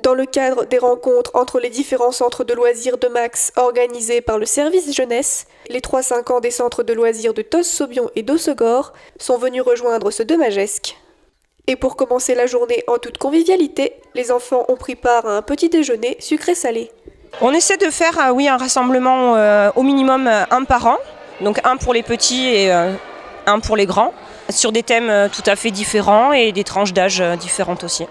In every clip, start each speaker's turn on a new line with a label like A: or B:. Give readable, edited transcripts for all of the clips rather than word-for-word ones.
A: Dans le cadre des rencontres entre les différents centres de loisirs de Max organisés par le service jeunesse, les 3-5 ans des centres de loisirs de Tos-Saubion et d'Ossegor sont venus rejoindre ceux de Magescq. Et pour commencer la journée en toute convivialité, les enfants ont pris part à un petit déjeuner sucré-salé.
B: On essaie de faire un rassemblement au minimum un par an, donc un pour les petits et un pour les grands, sur des thèmes tout à fait différents et des tranches d'âge différentes aussi,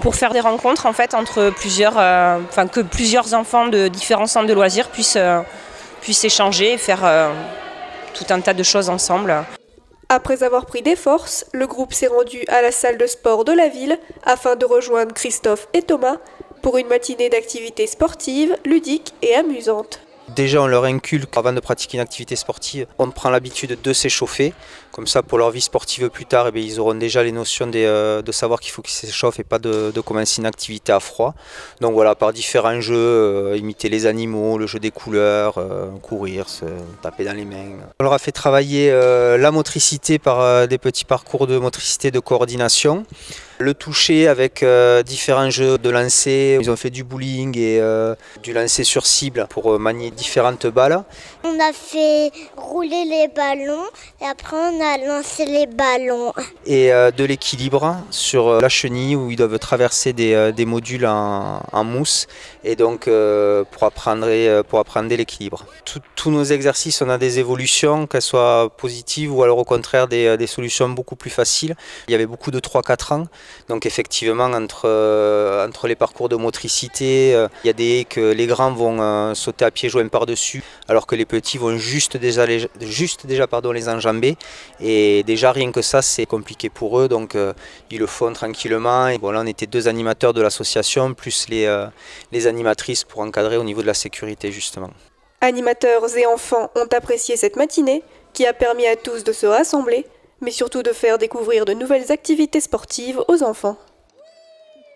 B: pour faire des rencontres en fait entre que plusieurs enfants de différents centres de loisirs puissent échanger et faire tout un tas de choses ensemble.
A: Après avoir pris des forces, le groupe s'est rendu à la salle de sport de la ville afin de rejoindre Christophe et Thomas pour une matinée d'activités sportives, ludiques et amusantes.
C: Déjà, on leur inculque, avant de pratiquer une activité sportive, on prend l'habitude de s'échauffer. Comme ça, pour leur vie sportive plus tard, ils auront déjà les notions de savoir qu'il faut qu'ils s'échauffent et pas de commencer une activité à froid. Donc voilà, par différents jeux, imiter les animaux, le jeu des couleurs, courir, se taper dans les mains. On leur a fait travailler la motricité par des petits parcours de motricité de coordination. Le toucher avec différents jeux de lancer. Ils ont fait du bowling et du lancer sur cible pour manier différentes balles.
D: On a fait rouler les ballons et après on a lancé les ballons.
C: Et de l'équilibre sur la chenille où ils doivent traverser des modules en mousse et donc pour apprendre l'équilibre. Tous nos exercices, on a des évolutions, qu'elles soient positives ou alors au contraire des solutions beaucoup plus faciles. Il y avait beaucoup de 3-4 ans. Donc effectivement, entre les parcours de motricité, il y a des haies que les grands vont sauter à pieds joints par-dessus, alors que les petits vont juste déjà les enjamber. Et déjà rien que ça, c'est compliqué pour eux, donc ils le font tranquillement. Et bon, là, on était 2 animateurs de l'association, plus les animatrices pour encadrer au niveau de la sécurité justement.
A: Animateurs et enfants ont apprécié cette matinée qui a permis à tous de se rassembler, mais surtout de faire découvrir de nouvelles activités sportives aux enfants.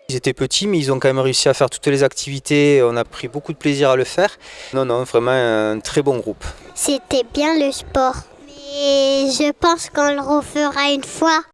C: Ils étaient petits, mais ils ont quand même réussi à faire toutes les activités. On a pris beaucoup de plaisir à le faire. Non, vraiment un très bon groupe.
D: C'était bien le sport. Mais je pense qu'on le refera une fois.